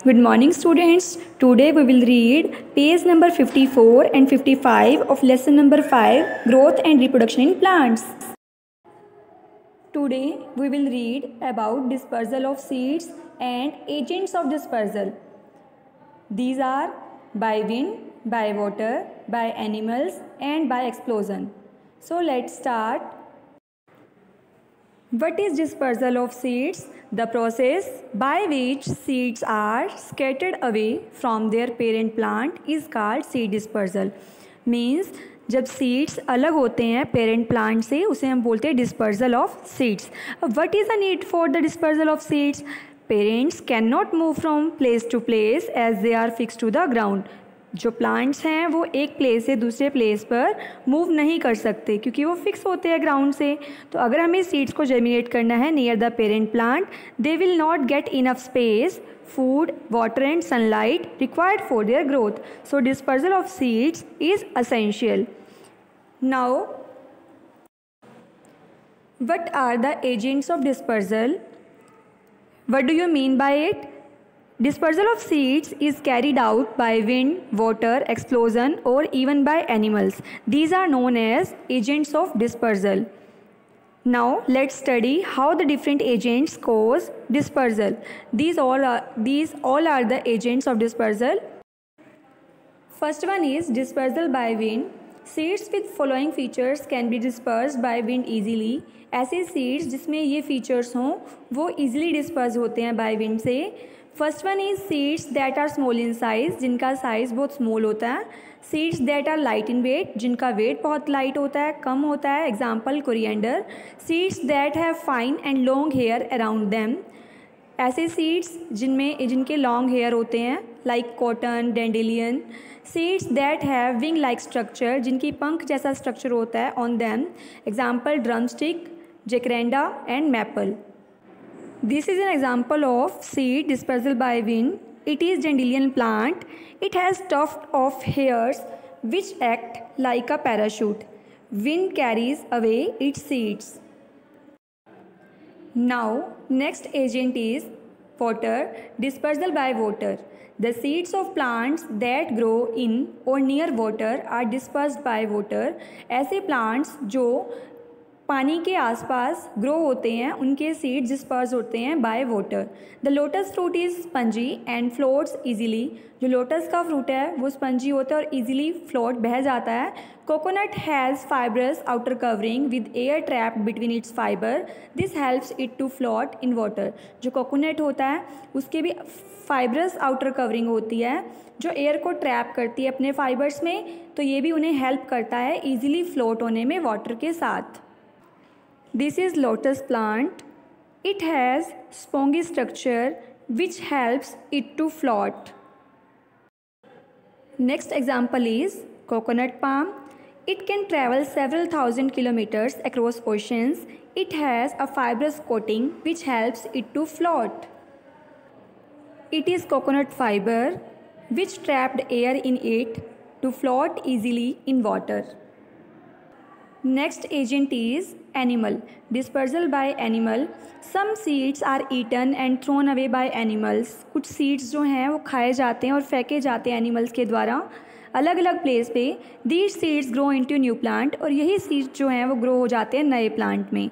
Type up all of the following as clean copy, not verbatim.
Good morning students. Today we will read page number 54 and 55 of lesson number 5 Growth and Reproduction in Plants. Today we will read about dispersal of seeds and agents of dispersal. These are by wind, by water, by animals and by explosion. So let's start. What is dispersal of seeds? The process by which seeds are scattered away from their parent plant is called seed dispersal. Means जब seeds अलग होते हैं parent plant से उसे हम बोलते हैं dispersal of seeds. What is the need for the dispersal of seeds? Parents can not move from place to place as they are fix to the ground. जो प्लांट्स हैं वो एक प्लेस से दूसरे प्लेस पर मूव नहीं कर सकते क्योंकि वो फिक्स होते हैं ग्राउंड से. तो अगर हमें सीड्स को जर्मिनेट करना है near the parent plant, they will not get enough space, food, water and sunlight required for their growth. So dispersal of seeds is essential. Now, what are the agents of dispersal? What do you mean by it? Dispersal of seeds is carried out by wind, water, explosion or even by animals. These are known as agents of dispersal. Now let's study how the different agents cause dispersal. These all are the agents of dispersal. First one is dispersal by wind. Seeds with following features can be dispersed by wind easily. ऐसे seeds जिसमें ये features हों वो easily disperse होते हैं by wind से. First one is seeds that are small in size, जिनका size बहुत स्मॉल होता है. Seeds that are light in weight, जिनका वेट बहुत लाइट होता है, कम होता है. Example coriander. Seeds that have fine and long hair around them. ऐसे सीड्स जिनके लॉन्ग हेयर होते हैं like cotton, dandelion. Seeds that have wing like structure, जिनकी पंख जैसा स्ट्रक्चर होता है on them. Example drumstick, jacaranda and maple. This is an example of seed dispersal by wind. It is dandelion plant. It has tuft of hairs which act like a parachute. Wind carries away its seeds. Now, next agent is water. Dispersal by water. The seeds of plants that grow in or near water are dispersed by water. ऐसे plants जो पानी के आसपास grow होते हैं उनके seed disperse होते हैं by water. The lotus fruit is spongy and floats easily. जो लोटस का फ्रूट है वो स्पंजी होता है और इजीली फ्लोट बह जाता है. Coconut has fibrous outer covering with air trapped between its fibre. This helps it to float in water. जो कोकोनट होता है उसके भी फाइब्रस आउटर कवरिंग होती है जो एयर को ट्रैप करती है अपने फाइबर्स में, तो ये भी उन्हें हेल्प करता है ईजिली फ्लोट होने में वाटर के साथ. This is lotus plant. It has spongy structure which helps it to float. Next example is coconut palm. It can travel several thousand kilometers across oceans. It has a fibrous coating which helps it to float. It is coconut fiber which trapped air in it to float easily in water. Next agent is animal. Dispersal by animal. Some seeds are eaten and thrown away by animals. कुछ seeds जो हैं वो खाए जाते हैं और फेंके जाते हैं animals के द्वारा अलग अलग प्लेस पे. These seeds grow into new plant और यही seeds जो हैं वो ग्रो हो जाते हैं नए प्लांट में.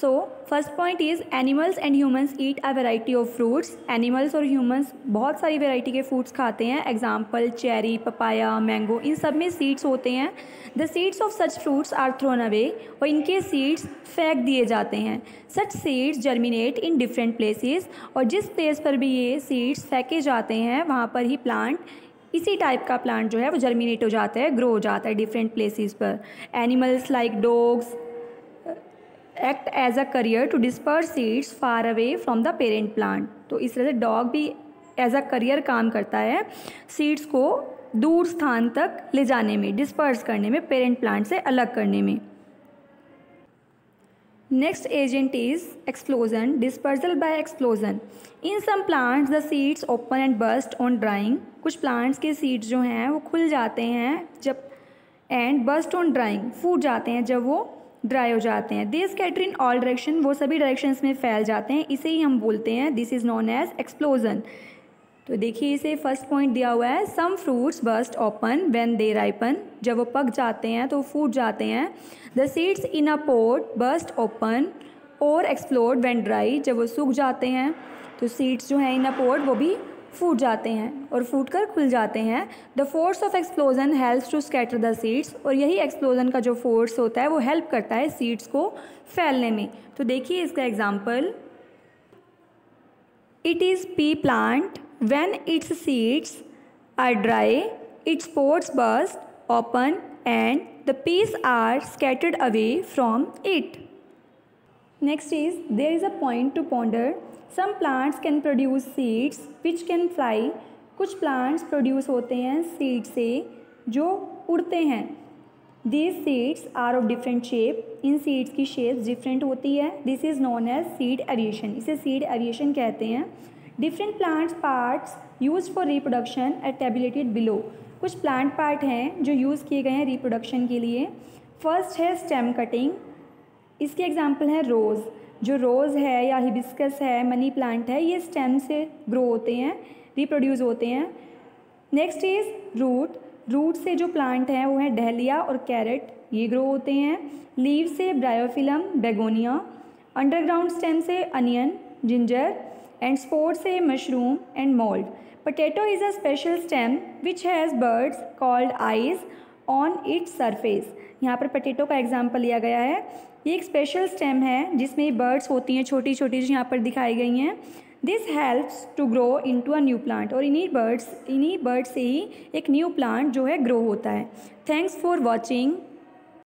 So first point is animals and humans eat a variety of fruits. Animals और ह्यूमंस बहुत सारी वैरायटी के फ्रूट्स खाते हैं. एग्जाम्पल चेरी, पपाया, मैंगो, इन सब में सीड्स होते हैं. The seeds of such fruits are thrown away और इनके सीड्स फेंक दिए जाते हैं. Such seeds germinate in different places और जिस प्लेस पर भी ये सीड्स फेंके जाते हैं वहाँ पर ही प्लांट, इसी टाइप का प्लांट जो है वो जर्मिनेट हो जाता है, ग्रो हो जाता है डिफरेंट प्लेसेस पर. Animals like dogs act as a carrier to disperse seeds far away from the parent plant. तो इस तरह से डॉग भी एज अ करियर काम करता है सीड्स को दूर स्थान तक ले जाने में, डिस्पर्स करने में, पेरेंट प्लांट से अलग करने में. Next agent is explosion. Dispersal by explosion. In some plants the seeds open and burst on drying. कुछ प्लांट्स के सीड्स जो हैं वो खुल जाते हैं जब एंड बस्ट ऑन ड्राइंग, फूट जाते हैं जब वो ड्राई हो जाते हैं. They scatter in all direction. वो सभी डायरेक्शंस में फैल जाते हैं. इसे ही हम बोलते हैं, this is known as explosion. तो देखिए इसे फर्स्ट पॉइंट दिया हुआ है, some fruits burst open when they ripen, जब वो पक जाते हैं तो फूट जाते हैं। The seeds in a pod burst open और एक्सप्लोड व्हेन ड्राई, जब वो सूख जाते हैं तो सीड्स जो हैं इन अ पॉट वो भी फूट जाते हैं और फूट कर खुल जाते हैं। The force of explosion helps to scatter the seeds, और यही एक्सप्लोजन का जो फोर्स होता है वो हेल्प करता है सीड्स को फैलने में। तो देखिए इसका example, it is P plant when its seeds are dry, its pods burst open and the peas are scattered away from it. Next is, there is a point to ponder. Some plants can produce seeds which can fly. कुछ plants produce होते हैं seeds से जो उड़ते हैं। These seeds are of different shape. In seeds की shapes different होती है। This is known as seed aeration. इसे seed aeration कहते हैं। Different plants parts use for reproduction are tabulated below. कुछ प्लांट पार्ट हैं जो यूज़ किए गए हैं रिप्रोडक्शन के लिए। फर्स्ट है स्टेम कटिंग, इसके एग्जांपल है रोज़। जो रोज़ है या हिबिस्कस है, मनी प्लांट है, ये स्टेम से ग्रो होते हैं, रिप्रोड्यूस होते हैं। नेक्स्ट इज़ रूट, रूट से जो प्लांट हैं वो है डहलिया और कैरेट, ये ग्रो होते हैं। लीव से ब्रायोफिलम, बेगोनिया। अंडरग्राउंड स्टेम से अनियन, जिंजर, and spore से mushroom and mold. Potato is a special stem which has buds called eyes on its surface. यहाँ पर potato का एग्जाम्पल लिया गया है। ये एक स्पेशल स्टेम है जिसमें बर्ड्स होती हैं छोटी छोटी, जो यहाँ पर दिखाई गई हैं। This helps to grow into a new plant, और इन्हीं बर्ड्स से ही एक न्यू प्लांट जो है ग्रो होता है। Thanks for watching.